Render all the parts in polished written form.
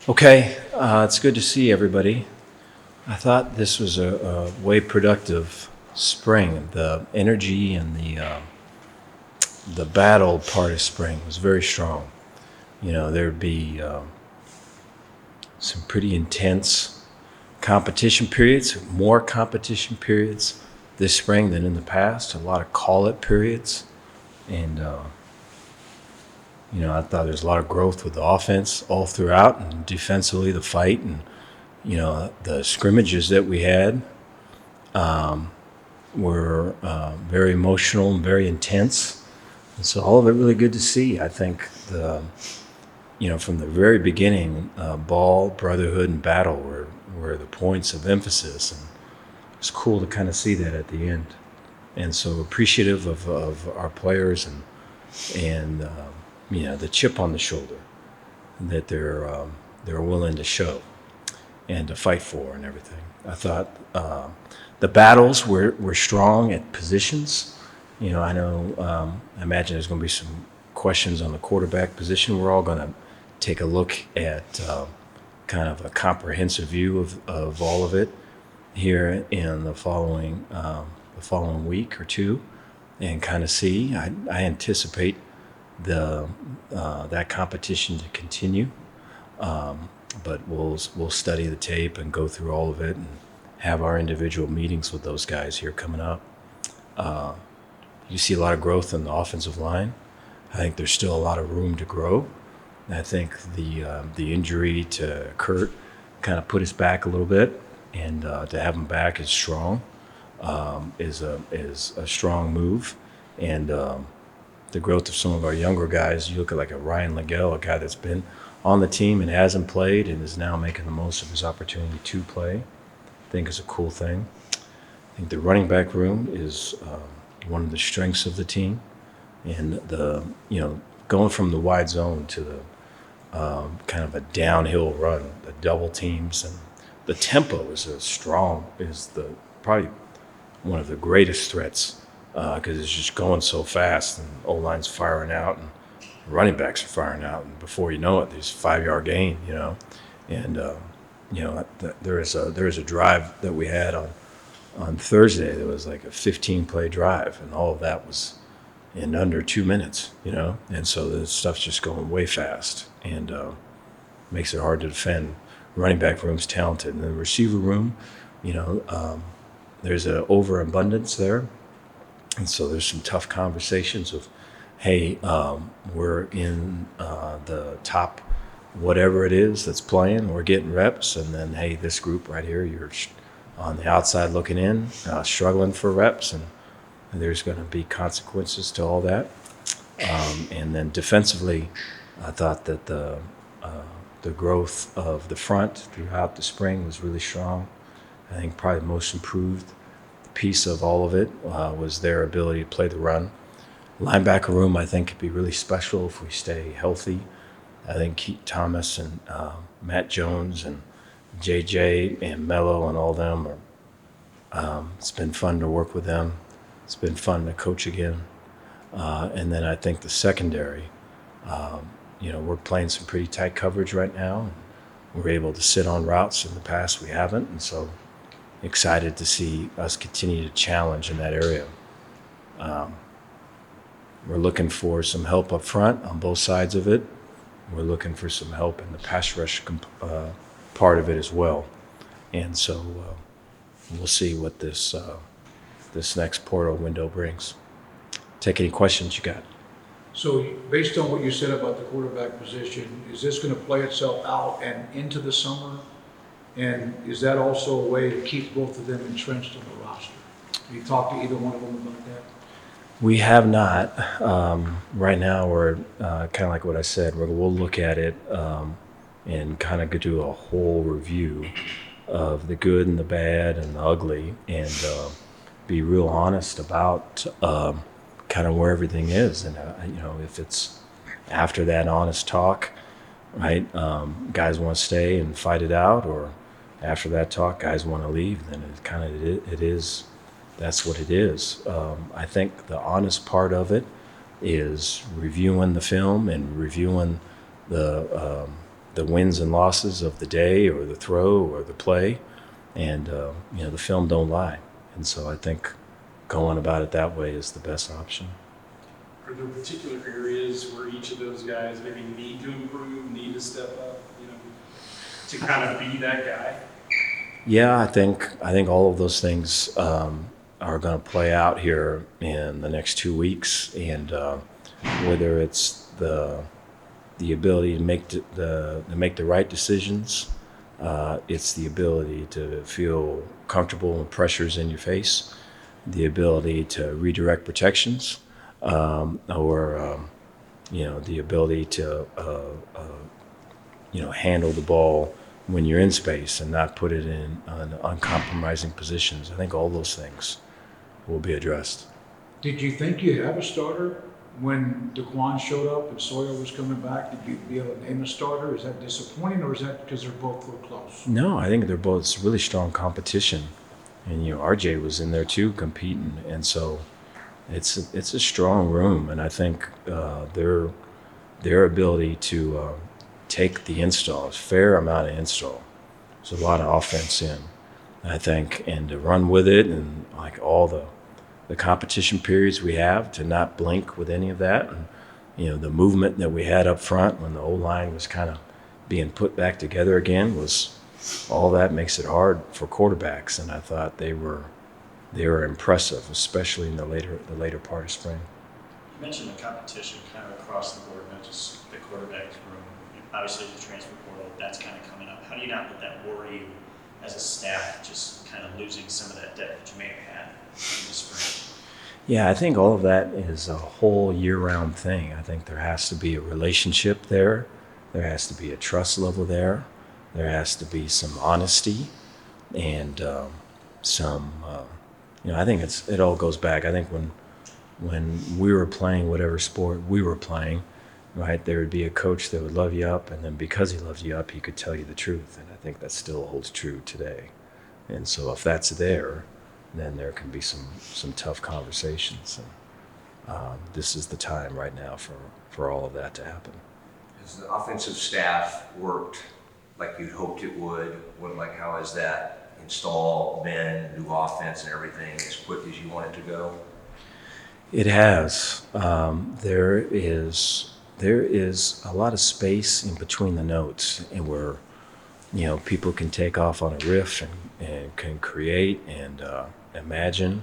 Okay, it's good to see everybody. I thought this was a way productive spring. The energy and the battle part of spring was very strong. You know, there'd be some pretty intense competition periods, more competition periods this spring than in the past. A lot of call-it periods, and I thought there's a lot of growth with the offense all throughout, and defensively the fight and the scrimmages that we had were very emotional and very intense. And so all of it really good to see. I think from the very beginning, ball, brotherhood, and battle were the points of emphasis, and it's cool to kind of see that at the end. And so appreciative of our players and the chip on the shoulder that they're willing to show and to fight for and everything. I thought the battles were strong at positions. I imagine there's going to be some questions on the quarterback position. We're all going to take a look at kind of a comprehensive view of all of it here in the following week or two, and kind of see. I anticipate that competition to continue. But we'll study the tape and go through all of it and have our individual meetings with those guys here coming up. You see a lot of growth in the offensive line. I think there's still a lot of room to grow. And I think the injury to Kurt kind of put us back a little bit, and to have him back is strong. Is a strong move, and the growth of some of our younger guys. You look at like a Ryan Legel, a guy that's been on the team and hasn't played and is now making the most of his opportunity to play. I think is a cool thing. I think the running back room is one of the strengths of the team, and going from the wide zone to the kind of a downhill run, the double teams, and the tempo is probably one of the greatest threats because it's just going so fast, and O-line's firing out, and running backs are firing out, and before you know it, there's a 5-yard gain, and there is a drive that we had on Thursday that was like a 15-play drive, and all of that was in under 2 minutes, and so the stuff's just going way fast, and makes it hard to defend. Running back room's talented, and the receiver room, there's an overabundance there, and so there's some tough conversations of, hey, we're in the top whatever it is that's playing, we're getting reps, and then, hey, this group right here, you're on the outside looking in, struggling for reps, and there's going to be consequences to all that. And then defensively, I thought that the growth of the front throughout the spring was really strong. I think probably the most improved piece of all of it was their ability to play the run. Linebacker room, I think, could be really special if we stay healthy. I think Keith Thomas and Matt Jones and JJ and Mello and all them it's been fun to work with them. It's been fun to coach again. And then I think the secondary, we're playing some pretty tight coverage right now. We're able to sit on routes. In the past we haven't, and so excited to see us continue to challenge in that area. We're looking for some help up front on both sides of it. We're looking for some help in the pass rush part of it as well. And so we'll see what this next portal window brings. Take any questions you got. So based on what you said about the quarterback position, is this going to play itself out and into the summer? And is that also a way to keep both of them entrenched on the roster? Have you talked to either one of them about that? We have not. Right now, we're kind of like what I said. We'll look at it and kind of do a whole review of the good and the bad and the ugly, and be real honest about kind of where everything is. And if it's after that honest talk, right? Guys want to stay and fight it out, or after that talk, guys want to leave. Then it is. That's what it is. I think the honest part of it is reviewing the film and reviewing the the wins and losses of the day or the throw or the play, and the film don't lie. And so I think going about it that way is the best option. Are there particular areas where each of those guys maybe need to improve, need to step up, to kind of be that guy? Yeah, I think all of those things are going to play out here in the next 2 weeks, and whether it's the ability to make the right decisions, it's the ability to feel comfortable when pressure's in your face, the ability to redirect protections, or the ability to handle the ball when you're in space and not put it in uncompromising positions. I think all those things will be addressed. Did you think you have a starter when DeQuan showed up and Sawyer was coming back? Did you be able to name a starter? Is that disappointing, or is that because they're both so close? No, I think they're both really strong competition, and RJ was in there too competing, and so it's a strong room, and I think their ability to take the install, a fair amount of install. There's a lot of offense in, I think, and to run with it, and like all the competition periods we have, to not blink with any of that, and the movement that we had up front when the O-line was kind of being put back together again, was all that makes it hard for quarterbacks, and I thought they were impressive, especially in the later part of spring. You mentioned the competition kind of across the board, not just the quarterback room. Obviously, the transfer portal, that's kind of coming up. How do you not let that worry you as a staff, just kind of losing some of that depth that you may have had in the spring? Yeah, I think all of that is a whole year-round thing. I think there has to be a relationship there. There has to be a trust level there. There has to be some honesty and I think it all goes back. I think when we were playing whatever sport we were playing, right, there would be a coach that would love you up, and then because he loved you up, he could tell you the truth. And I think that still holds true today. And so if that's there, then there can be some tough conversations. And this is the time right now for all of that to happen. Has the offensive staff worked like you'd hoped it would? How has that install been, new offense and everything, as quick as you want it to go? It has. There is a lot of space in between the notes, and where people can take off on a riff and can create and imagine,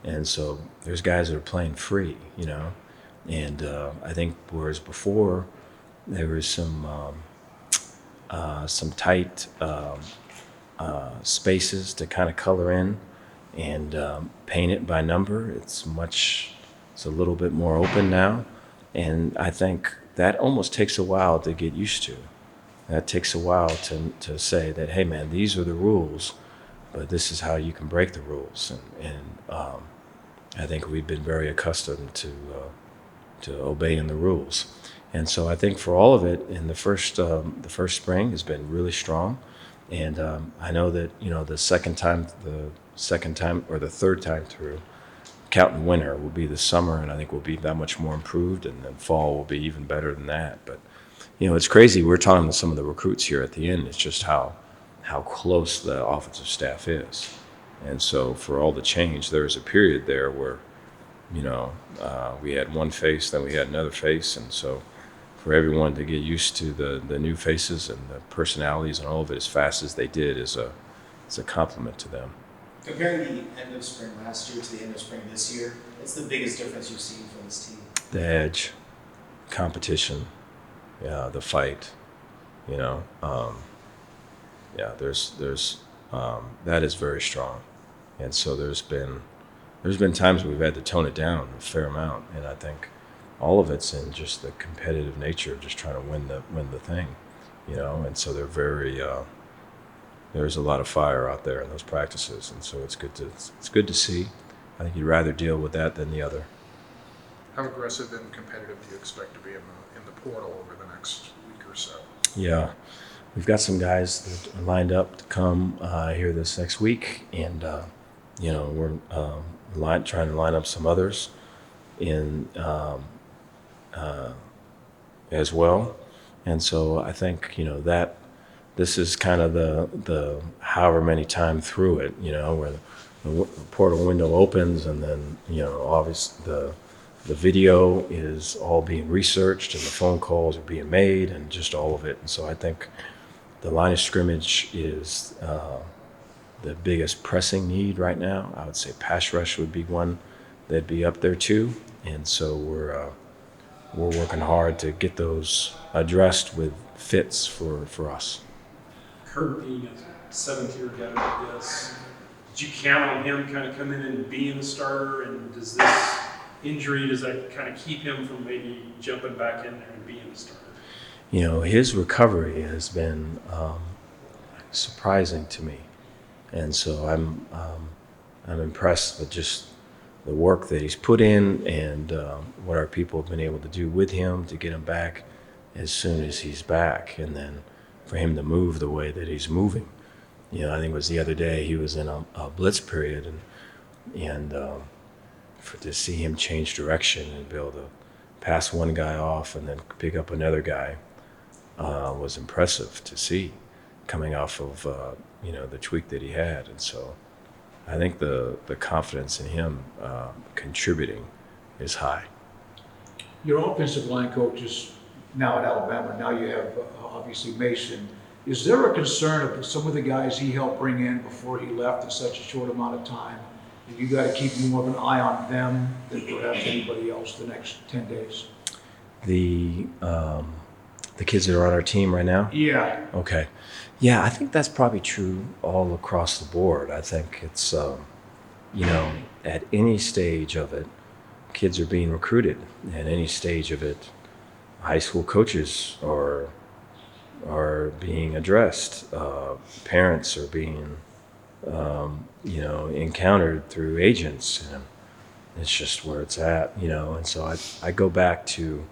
and so there's guys that are playing free, and I think whereas before there was some tight spaces to kind of color in and paint it by number. It's a little bit more open now, and I think that almost takes a while to get used to. That takes a while to say that, hey man, these are the rules, but this is how you can break the rules. And I think we've been very accustomed to obeying the rules. And so I think for all of it, in the first spring has been really strong. And I know that the second time or the third time through, counting winter, will be the summer, and I think we'll be that much more improved, and then fall will be even better than that. But it's crazy. We're talking to some of the recruits here at the end. It's just how close the offensive staff is. And so for all the change, there was a period there where we had one face, then we had another face, and so for everyone to get used to the new faces and the personalities and all of it as fast as they did is a compliment to them. Comparing the end of spring last year to the end of spring this year, what's the biggest difference you've seen from this team? The edge, competition, the fight, there's that is very strong, and so there's been times we've had to tone it down a fair amount, and I think all of it's in just the competitive nature of just trying to win the thing, and so they're very there's a lot of fire out there in those practices, and so it's good to see. I think you'd rather deal with that than the other. How aggressive and competitive do you expect to be in the portal over the next week or so? Yeah, we've got some guys that are lined up to come here this next week, and we're trying to line up some others in as well. And so I think, that this is kind of the however many time through it, where the portal window opens, and then, obviously the video is all being researched and the phone calls are being made and just all of it. And so I think the line of scrimmage is the biggest pressing need right now. I would say pass rush would be one that'd be up there too. And so we're working hard to get those addressed with fits for us. Kurt being a seventh-year guy, I guess, did you count on him kind of coming in and being the starter? And does this injury, does that kind of keep him from maybe jumping back in there and being the starter? His recovery has been surprising to me. And so I'm impressed with just the work that he's put in and what our people have been able to do with him to get him back as soon as he's back, and then for him to move the way that he's moving. I think it was the other day he was in a blitz period, and to see him change direction and be able to pass one guy off and then pick up another guy was impressive to see, coming off of the tweak that he had. And so I think the confidence in him contributing is high. Your offensive line coach is now at Alabama. Now you have obviously Mason. Is there a concern of some of the guys he helped bring in before he left in such a short amount of time? And you got to keep more of an eye on them than perhaps anybody else the next 10 days? The kids that are on our team right now? Yeah. Okay. Yeah, I think that's probably true all across the board. I think it's, at any stage of it, kids are being recruited. At any stage of it, high school coaches are being addressed. Parents are being, encountered through agents. And it's just where it's at, And so I go back to,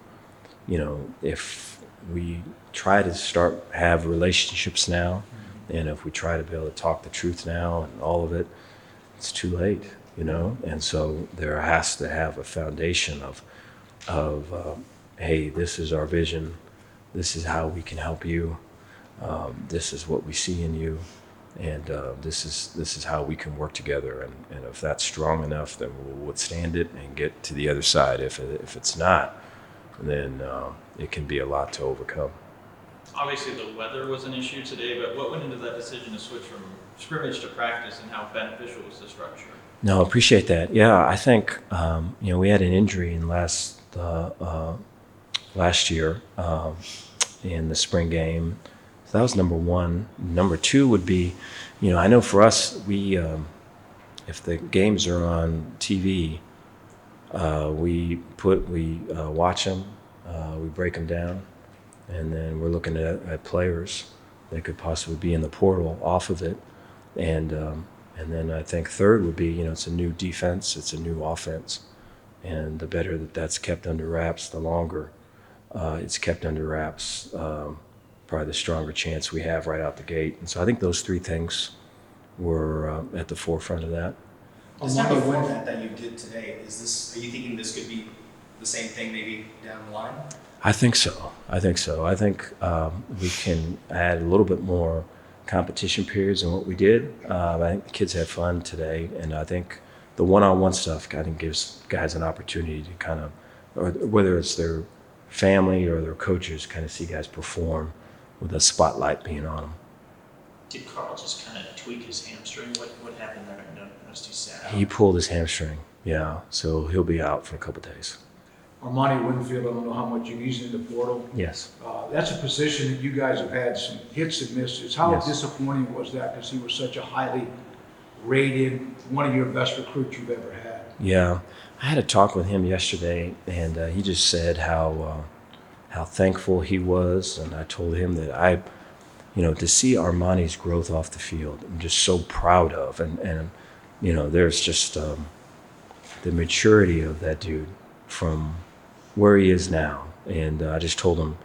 if we try to have relationships now, and if we try to be able to talk the truth now and all of it, it's too late, And so there has to have a foundation of hey, this is our vision, this is how we can help you, this is what we see in you, and this is how we can work together. And if that's strong enough, then we'll withstand it and get to the other side. If it's not, then it can be a lot to overcome. Obviously, the weather was an issue today, but what went into that decision to switch from scrimmage to practice, and how beneficial was the structure? No, appreciate that. Yeah, I think we had an injury in last year in the spring game. So that was number one. Number two would be, I know for us, we if the games are on TV, we watch them, we break them down, and then we're looking at players that could possibly be in the portal off of it, and then I think third would be, it's a new defense, it's a new offense, and the better that's kept under wraps, the longer it's kept under wraps, probably the stronger chance we have right out the gate. And so I think those three things were at the forefront of that. This type of format that you did today, are you thinking this could be the same thing maybe down the line? I think so. I think we can add a little bit more competition periods than what we did. I think the kids had fun today, and I think the one-on-one stuff gives guys an opportunity to kind of, or whether it's their family or their coaches, kind of see guys perform with a spotlight being on them. Did Carl just kind of tweak his hamstring? What happened there? I noticed he sat out. He pulled his hamstring, yeah, so he'll be out for a couple days. Armani Winfield, I don't know how much you've used in the portal. Yes. That's a position that you guys have had some hits and misses. How Yes. disappointing was that? Because he was such a highly rated, one of your best recruits you've ever had. Yeah, I had a talk with him yesterday, and he just said how thankful he was, and I told him that to see Armani's growth off the field, I'm just so proud of, and there's just the maturity of that dude from where he is now, and I just told him,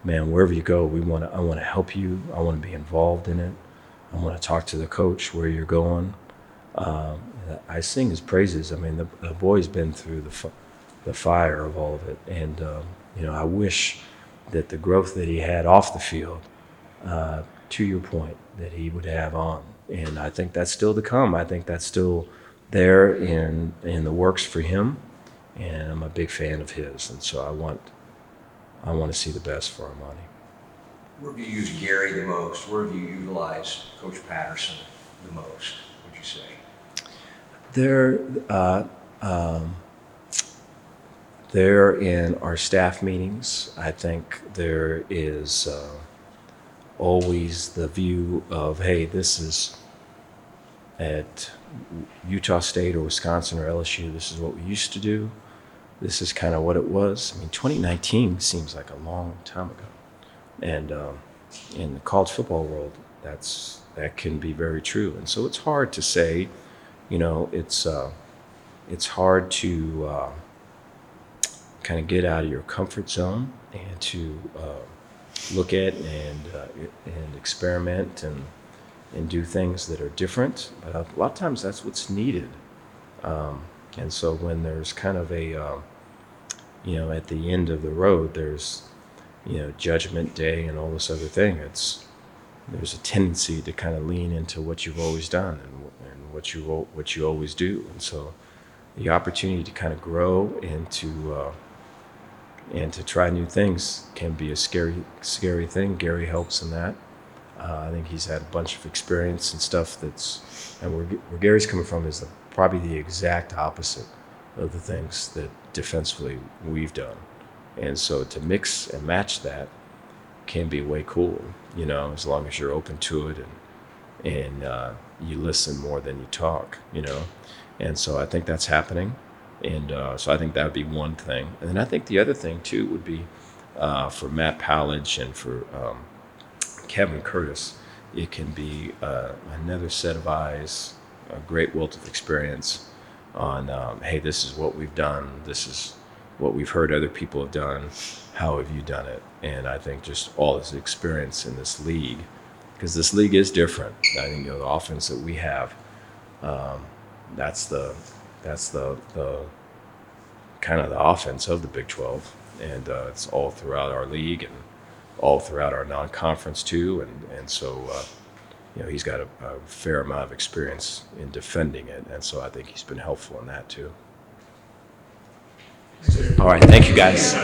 man, wherever you go, I want to help you, I want to be involved in it, I want to talk to the coach where you're going. I sing his praises. I mean, the boy's been through the fire of all of it, and I wish that the growth that he had off the field, to your point, that he would have on. And I think that's still to come. I think that's still there in the works for him. And I'm a big fan of his. And so I want to see the best for Armani. Where have you used Gary the most? Where have you utilized Coach Patterson the most, would you say? They're in our staff meetings. I think there is always the view of, hey, this is at Utah State or Wisconsin or LSU, this is what we used to do. This is kind of what it was. I mean, 2019 seems like a long time ago. And in the college football world, that can be very true. And so it's hard to say, it's hard to kind of get out of your comfort zone and to look at and experiment and do things that are different. But a lot of times that's what's needed. And so when there's kind of a, at the end of the road, there's, judgment day and all this other thing. There's a tendency to kind of lean into what you've always done and what you always do. And so the opportunity to kind of grow and to try new things can be a scary thing. Gary helps in that. I think he's had a bunch of experience and stuff and where Gary's coming from is probably the exact opposite of the things that defensively we've done. And so to mix and match that can be way cool, as long as you're open to it and you listen more than you talk, And so I think that's happening. And so I think that would be one thing. And then I think the other thing, too, would be for Matt Pallage and for Kevin Curtis, it can be another set of eyes, a great wealth of experience on, hey, this is what we've done. This is what we've heard other people have done. How have you done it? And I think just all this experience in this league, because this league is different. I think the offense that we have, that's the kind of the offense of the Big 12, and it's all throughout our league and all throughout our non-conference too. And so he's got a fair amount of experience in defending it, and so I think he's been helpful in that too. All right, thank you guys.